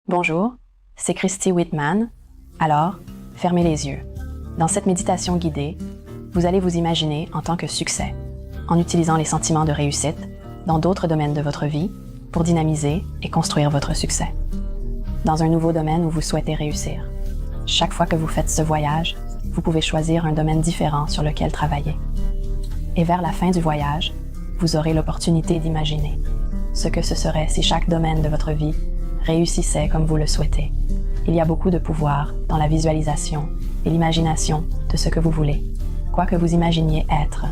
Bonjour, c'est Christy Whitman. Alors, fermez les yeux. Dans cette méditation guidée, vous allez vous imaginer en tant que succès, en utilisant les sentiments de réussite dans d'autres domaines de votre vie pour dynamiser et construire votre succès. Dans un nouveau domaine où vous souhaitez réussir. Chaque fois que vous faites ce voyage, vous pouvez choisir un domaine différent sur lequel travailler. Et vers la fin du voyage, vous aurez l'opportunité d'imaginer ce que ce serait si chaque domaine de votre vie réussissait comme vous le souhaitez. Il y a beaucoup de pouvoir dans la visualisation et l'imagination de ce que vous voulez, quoi que vous imaginiez être.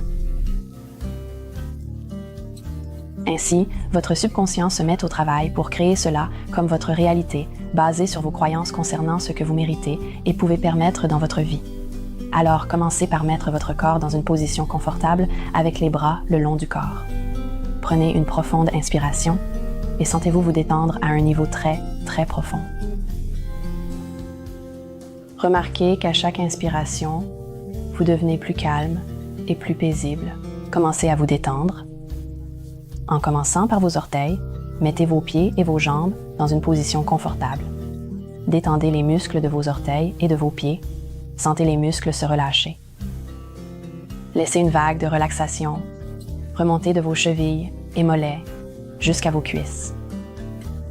Ainsi, votre subconscient se met au travail pour créer cela comme votre réalité, basée sur vos croyances concernant ce que vous méritez et pouvez permettre dans votre vie. Alors, commencez par mettre votre corps dans une position confortable avec les bras le long du corps. Prenez une profonde inspiration et sentez-vous vous détendre à un niveau très, très profond. Remarquez qu'à chaque inspiration, vous devenez plus calme et plus paisible. Commencez à vous détendre. En commençant par vos orteils, mettez vos pieds et vos jambes dans une position confortable. Détendez les muscles de vos orteils et de vos pieds. Sentez les muscles se relâcher. Laissez une vague de relaxation remonter de vos chevilles et mollets jusqu'à vos cuisses.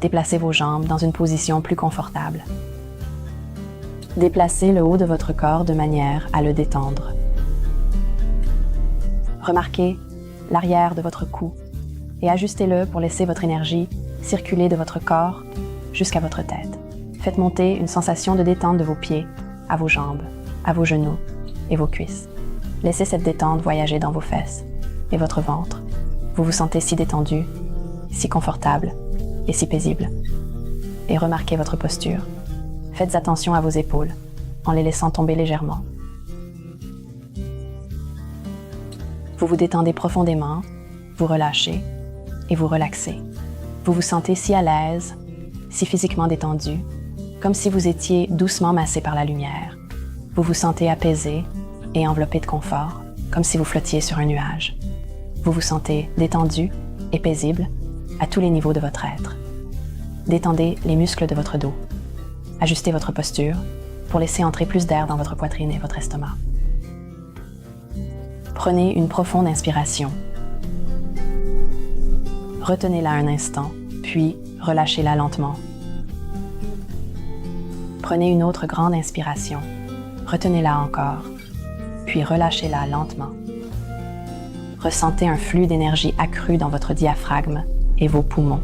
Déplacez vos jambes dans une position plus confortable. Déplacez le haut de votre corps de manière à le détendre. Remarquez l'arrière de votre cou et ajustez-le pour laisser votre énergie circuler de votre corps jusqu'à votre tête. Faites monter une sensation de détente de vos pieds à vos jambes, à vos genoux et vos cuisses. Laissez cette détente voyager dans vos fesses et votre ventre. Vous vous sentez si détendu, si confortable et si paisible. Et remarquez votre posture. Faites attention à vos épaules en les laissant tomber légèrement. Vous vous détendez profondément, vous relâchez et vous relaxez. Vous vous sentez si à l'aise, si physiquement détendu, comme si vous étiez doucement massé par la lumière. Vous vous sentez apaisé et enveloppé de confort, comme si vous flottiez sur un nuage. Vous vous sentez détendu et paisible à tous les niveaux de votre être. Détendez les muscles de votre dos. Ajustez votre posture pour laisser entrer plus d'air dans votre poitrine et votre estomac. Prenez une profonde inspiration. Retenez-la un instant, puis relâchez-la lentement. Prenez une autre grande inspiration. Retenez-la encore, puis relâchez-la lentement. Ressentez un flux d'énergie accru dans votre diaphragme et vos poumons.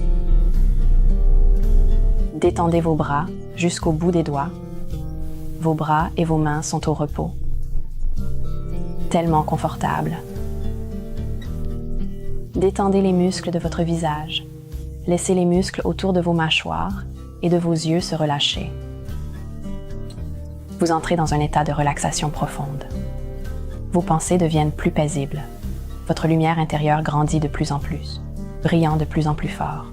Détendez vos bras jusqu'au bout des doigts. Vos bras et vos mains sont au repos. Tellement confortable. Détendez les muscles de votre visage. Laissez les muscles autour de vos mâchoires et de vos yeux se relâcher. Vous entrez dans un état de relaxation profonde. Vos pensées deviennent plus paisibles. Votre lumière intérieure grandit de plus en plus, brillant de plus en plus fort.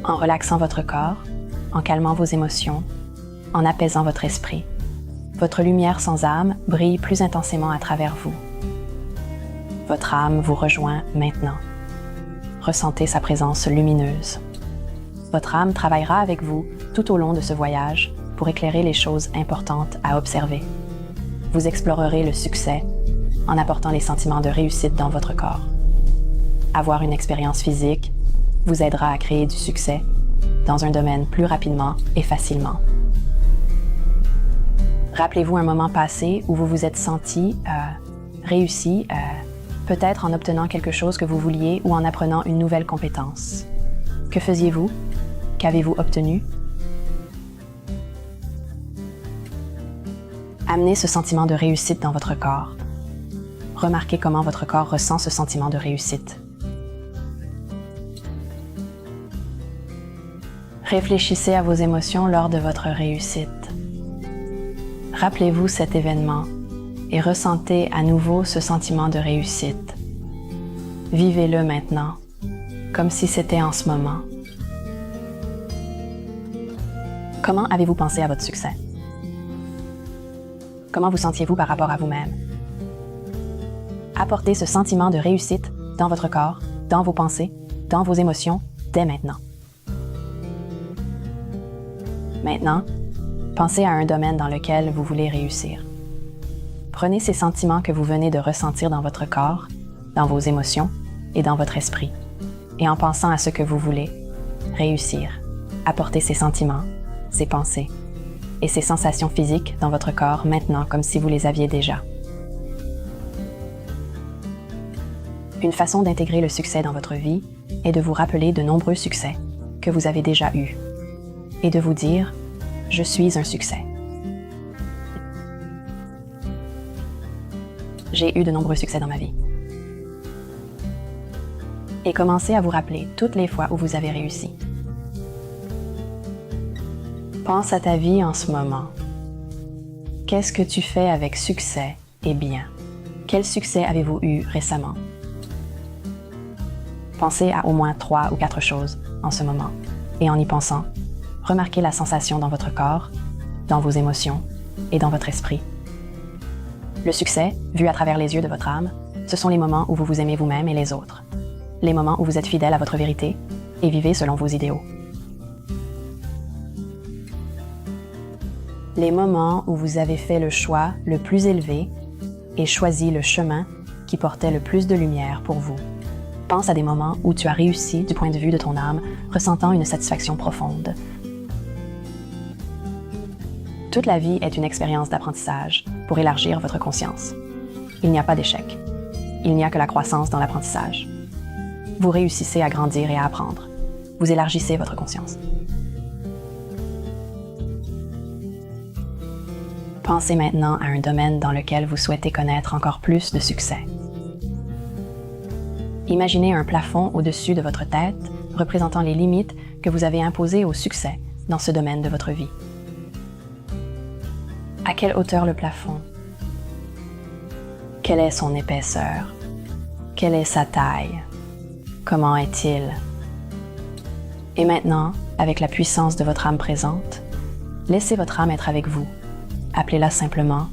En relaxant votre corps, en calmant vos émotions, en apaisant votre esprit, votre lumière sans âme brille plus intensément à travers vous. Votre âme vous rejoint maintenant. Ressentez sa présence lumineuse. Votre âme travaillera avec vous tout au long de ce voyage pour éclairer les choses importantes à observer. Vous explorerez le succès en apportant les sentiments de réussite dans votre corps. Avoir une expérience physique vous aidera à créer du succès dans un domaine plus rapidement et facilement. Rappelez-vous un moment passé où vous vous êtes senti réussi, peut-être en obtenant quelque chose que vous vouliez ou en apprenant une nouvelle compétence. Que faisiez-vous? Qu'avez-vous obtenu? Amenez ce sentiment de réussite dans votre corps. Remarquez comment votre corps ressent ce sentiment de réussite. Réfléchissez à vos émotions lors de votre réussite. Rappelez-vous cet événement et ressentez à nouveau ce sentiment de réussite. Vivez-le maintenant, comme si c'était en ce moment. Comment avez-vous pensé à votre succès? Comment vous sentiez-vous par rapport à vous-même? Apportez ce sentiment de réussite dans votre corps, dans vos pensées, dans vos émotions, dès maintenant. Maintenant, pensez à un domaine dans lequel vous voulez réussir. Prenez ces sentiments que vous venez de ressentir dans votre corps, dans vos émotions et dans votre esprit, et en pensant à ce que vous voulez, réussir, apporter ces sentiments, ces pensées et ces sensations physiques dans votre corps maintenant comme si vous les aviez déjà. Une façon d'intégrer le succès dans votre vie est de vous rappeler de nombreux succès que vous avez déjà eus et de vous dire « Je suis un succès ». J'ai eu de nombreux succès dans ma vie. Et commencez à vous rappeler toutes les fois où vous avez réussi. Pense à ta vie en ce moment. Qu'est-ce que tu fais avec succès et bien? Quel succès avez-vous eu récemment? Pensez à au moins 3 ou 4 choses en ce moment. Et en y pensant, remarquez la sensation dans votre corps, dans vos émotions et dans votre esprit. Le succès, vu à travers les yeux de votre âme, ce sont les moments où vous vous aimez vous-même et les autres. Les moments où vous êtes fidèle à votre vérité et vivez selon vos idéaux. Les moments où vous avez fait le choix le plus élevé et choisi le chemin qui portait le plus de lumière pour vous. Pense à des moments où tu as réussi du point de vue de ton âme, ressentant une satisfaction profonde. Toute la vie est une expérience d'apprentissage pour élargir votre conscience. Il n'y a pas d'échec. Il n'y a que la croissance dans l'apprentissage. Vous réussissez à grandir et à apprendre. Vous élargissez votre conscience. Pensez maintenant à un domaine dans lequel vous souhaitez connaître encore plus de succès. Imaginez un plafond au-dessus de votre tête représentant les limites que vous avez imposées au succès dans ce domaine de votre vie. À quelle hauteur le plafond? Quelle est son épaisseur? Quelle est sa taille? Comment est-il? Et maintenant, avec la puissance de votre âme présente, laissez votre âme être avec vous. Appelez-la simplement,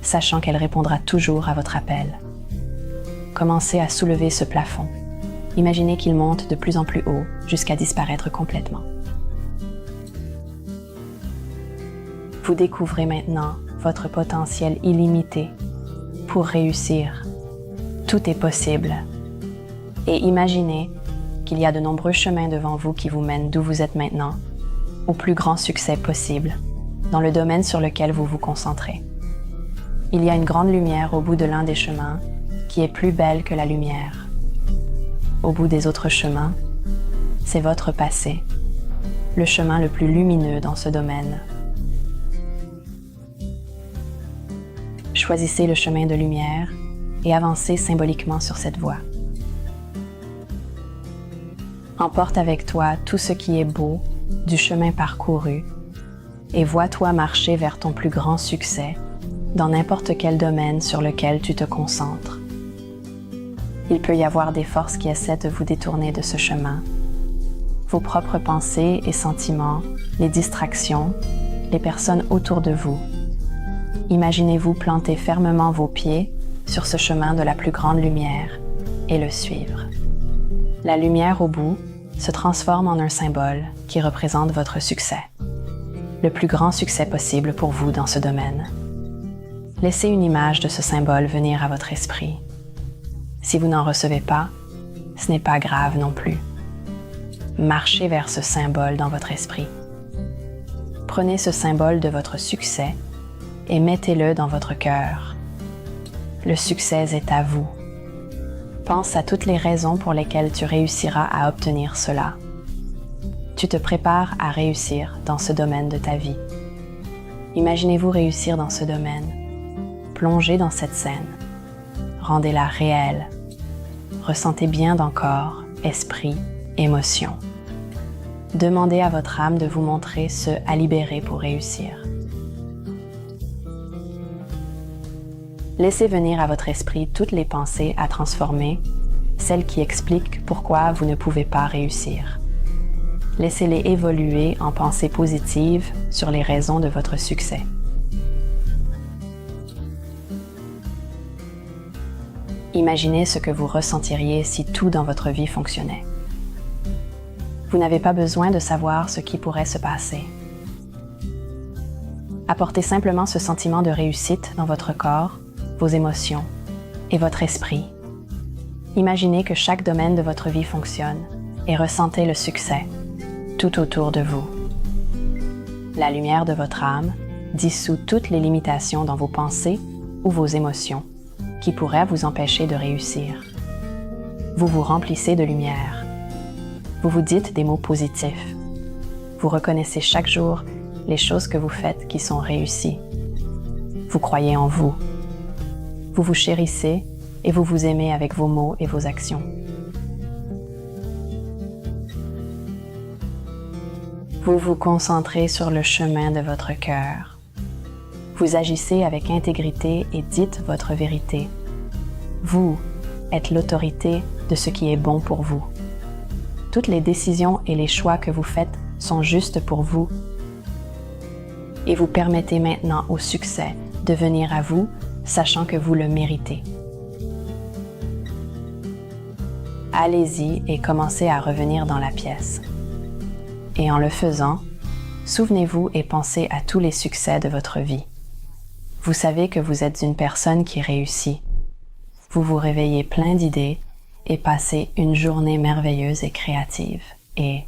sachant qu'elle répondra toujours à votre appel. Commencez à soulever ce plafond. Imaginez qu'il monte de plus en plus haut jusqu'à disparaître complètement. Vous découvrez maintenant votre potentiel illimité pour réussir. Tout est possible. Et imaginez qu'il y a de nombreux chemins devant vous qui vous mènent d'où vous êtes maintenant au plus grand succès possible dans le domaine sur lequel vous vous concentrez. Il y a une grande lumière au bout de l'un des chemins qui est plus belle que la lumière. Au bout des autres chemins, c'est votre passé, le chemin le plus lumineux dans ce domaine. Choisissez le chemin de lumière et avancez symboliquement sur cette voie. Emporte avec toi tout ce qui est beau du chemin parcouru et vois-toi marcher vers ton plus grand succès dans n'importe quel domaine sur lequel tu te concentres. Il peut y avoir des forces qui essaient de vous détourner de ce chemin. Vos propres pensées et sentiments, les distractions, les personnes autour de vous. Imaginez-vous planter fermement vos pieds sur ce chemin de la plus grande lumière et le suivre. La lumière au bout se transforme en un symbole qui représente votre succès, le plus grand succès possible pour vous dans ce domaine. Laissez une image de ce symbole venir à votre esprit. Si vous n'en recevez pas, ce n'est pas grave non plus. Marchez vers ce symbole dans votre esprit. Prenez ce symbole de votre succès et mettez-le dans votre cœur. Le succès est à vous. Pense à toutes les raisons pour lesquelles tu réussiras à obtenir cela. Tu te prépares à réussir dans ce domaine de ta vie. Imaginez-vous réussir dans ce domaine. Plongez dans cette scène. Rendez-la réelle. Ressentez bien dans corps, esprit, émotion. Demandez à votre âme de vous montrer ce à libérer pour réussir. Laissez venir à votre esprit toutes les pensées à transformer, celles qui expliquent pourquoi vous ne pouvez pas réussir. Laissez-les évoluer en pensées positives sur les raisons de votre succès. Imaginez ce que vous ressentiriez si tout dans votre vie fonctionnait. Vous n'avez pas besoin de savoir ce qui pourrait se passer. Apportez simplement ce sentiment de réussite dans votre corps, vos émotions et votre esprit. Imaginez que chaque domaine de votre vie fonctionne et ressentez le succès tout autour de vous. La lumière de votre âme dissout toutes les limitations dans vos pensées ou vos émotions qui pourraient vous empêcher de réussir. Vous vous remplissez de lumière. Vous vous dites des mots positifs. Vous reconnaissez chaque jour les choses que vous faites qui sont réussies. Vous croyez en vous. Vous vous chérissez et vous vous aimez avec vos mots et vos actions. Vous vous concentrez sur le chemin de votre cœur. Vous agissez avec intégrité et dites votre vérité. Vous êtes l'autorité de ce qui est bon pour vous. Toutes les décisions et les choix que vous faites sont justes pour vous. Et vous permettez maintenant au succès de venir à vous, sachant que vous le méritez. Allez-y et commencez à revenir dans la pièce. Et en le faisant, souvenez-vous et pensez à tous les succès de votre vie. Vous savez que vous êtes une personne qui réussit. Vous vous réveillez plein d'idées et passez une journée merveilleuse et créative. Et